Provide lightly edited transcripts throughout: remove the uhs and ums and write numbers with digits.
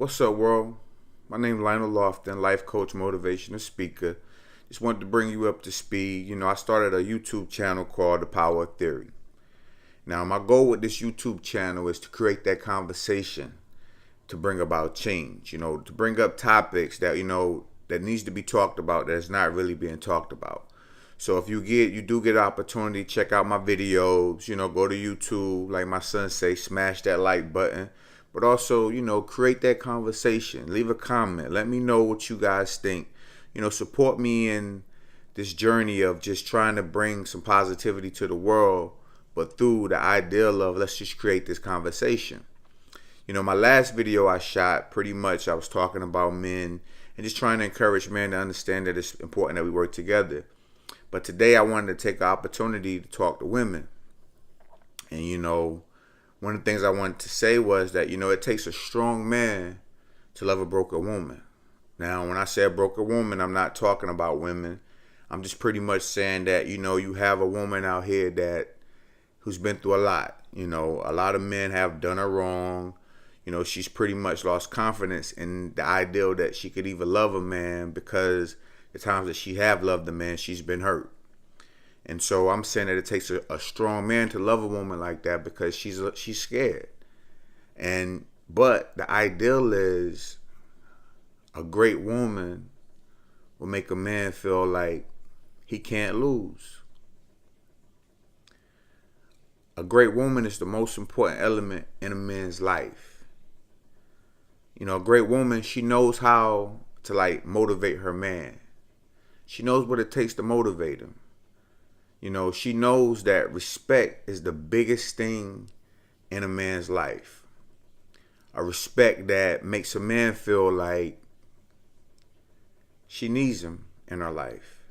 What's up, world? My name is Lional, Loftin, life coach, motivational speaker. Just wanted to bring you up to speed. I started a YouTube channel called The Power of Theory. Now, my goal with this YouTube channel is to create that conversation to bring about change, to bring up topics that, that needs to be talked about that's not really being talked about. So if you do get an opportunity, check out my videos, go to YouTube, like my son say, smash that like button. But also, create that conversation. Leave a comment. Let me know what you guys think. Support me in this journey of just trying to bring some positivity to the world, but through the ideal of let's just create this conversation. My last video I shot, pretty much I was talking about men and just trying to encourage men to understand that it's important that we work together. But today I wanted to take the opportunity to talk to women. And one of the things I wanted to say was that, it takes a strong man to love a broken woman. Now, when I say a broken woman, I'm not talking about women. I'm just pretty much saying that, you have a woman out here who's been through a lot. A lot of men have done her wrong. She's pretty much lost confidence in the ideal that she could even love a man, because the times that she have loved a man, she's been hurt. And so I'm saying that it takes a strong man to love a woman like that, because she's scared. But the ideal is a great woman will make a man feel like he can't lose. A great woman is the most important element in a man's life. A great woman, she knows how to motivate her man. She knows what it takes to motivate him. She knows that respect is the biggest thing in a man's life. A respect that makes a man feel like she needs him in her life.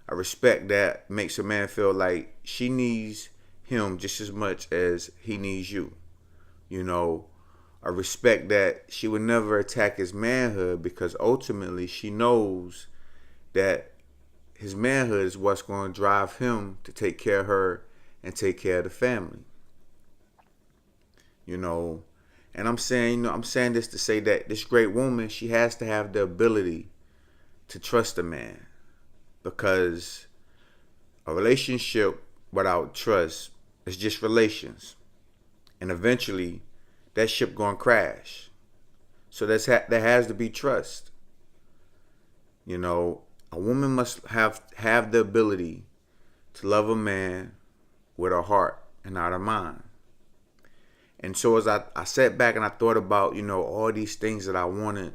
A respect that makes a man feel like she needs him just as much as he needs you. A respect that she would never attack his manhood, because ultimately she knows that his manhood is what's going to drive him to take care of her and take care of the family. And I'm saying this to say that this great woman, she has to have the ability to trust a man, because a relationship without trust is just relations, and eventually that ship gonna crash. So there has to be trust. A woman must have the ability to love a man with her heart and not her mind. And so as I sat back and I thought about, all these things that I wanted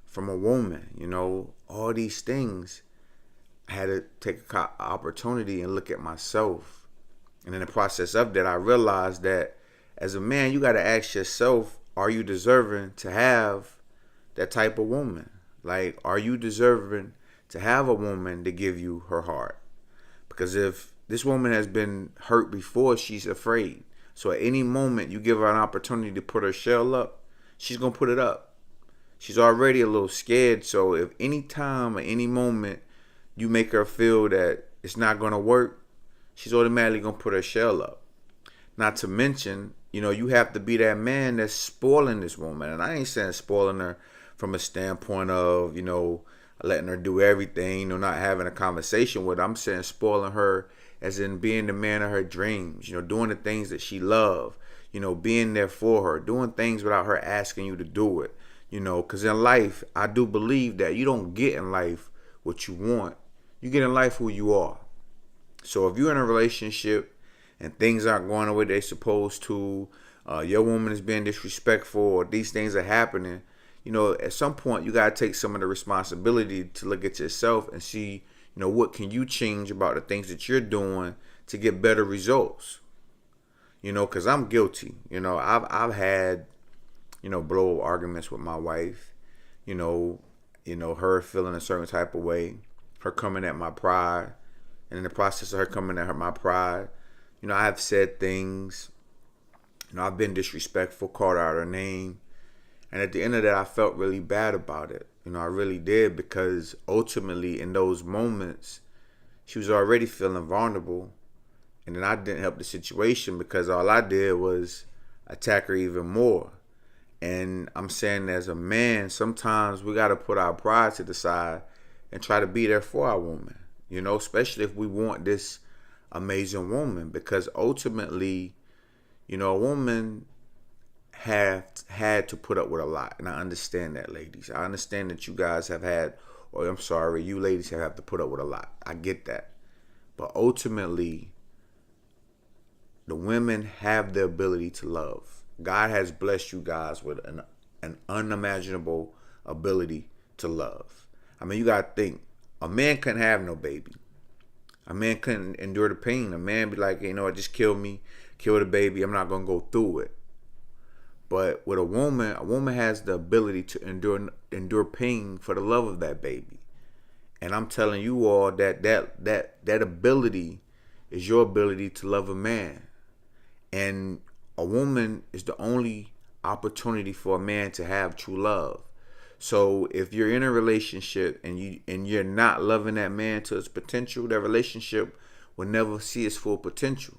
from a woman, all these things, I had to take an opportunity and look at myself. And in the process of that, I realized that as a man, you got to ask yourself, are you deserving to have that type of woman? Are you deserving to have a woman to give you her heart? Because if this woman has been hurt before, she's afraid. So at any moment you give her an opportunity to put her shell up, she's going to put it up. She's already a little scared. So if any time or any moment you make her feel that it's not going to work, she's automatically going to put her shell up. Not to mention, you have to be that man that's spoiling this woman. And I ain't saying spoiling her from a standpoint of, letting her do everything, not having a conversation with her. I'm saying spoiling her as in being the man of her dreams, doing the things that she loves, being there for her, doing things without her asking you to do it, because in life, I do believe that you don't get in life what you want. You get in life who you are. So if you're in a relationship and things aren't going the way they're supposed to, your woman is being disrespectful, or these things are happening, at some point you got to take some of the responsibility to look at yourself and see, what can you change about the things that you're doing to get better results. Because I'm guilty. I've had, blow up arguments with my wife, her feeling a certain type of way, her coming at my pride, and in the process of her coming at my pride, I've said things, I've been disrespectful, called out her name. And at the end of that, I felt really bad about it. I really did, because ultimately in those moments, she was already feeling vulnerable. And then I didn't help the situation, because all I did was attack her even more. And I'm saying, as a man, sometimes we got to put our pride to the side and try to be there for our woman, especially if we want this amazing woman, because ultimately, a woman have had to put up with a lot. And I understand that, ladies. I understand that you guys have had, or I'm sorry, you ladies have had to put up with a lot. I get that. But ultimately, the women have the ability to love. God has blessed you guys with an unimaginable ability to love. I mean, you got to think, a man couldn't have no baby. A man couldn't endure the pain. A man be like, just kill me, kill the baby. I'm not going to go through it. But with a woman has the ability to endure pain for the love of that baby. And I'm telling you all that ability is your ability to love a man. And a woman is the only opportunity for a man to have true love. So if you're in a relationship and you're not loving that man to his potential, that relationship will never see its full potential.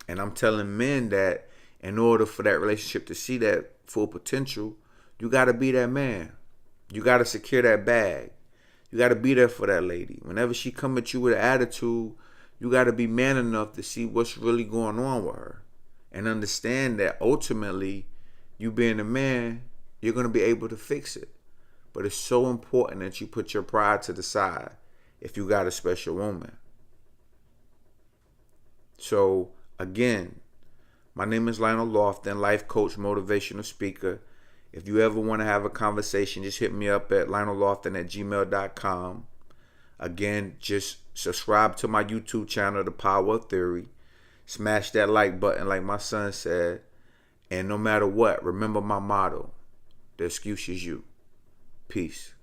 And I'm telling men that in order for that relationship to see that full potential, you got to be that man. You got to secure that bag. You got to be there for that lady. Whenever she come at you with an attitude, you got to be man enough to see what's really going on with her. And understand that ultimately, you being a man, you're going to be able to fix it. But it's so important that you put your pride to the side if you got a special woman. So, again, my name is Lional Loftin, life coach, motivational speaker. If you ever want to have a conversation, just hit me up at lionelloftin@gmail.com. Again, just subscribe to my YouTube channel, The Power of Theory. Smash that like button like my son said. And no matter what, remember my motto. The excuse is you. Peace.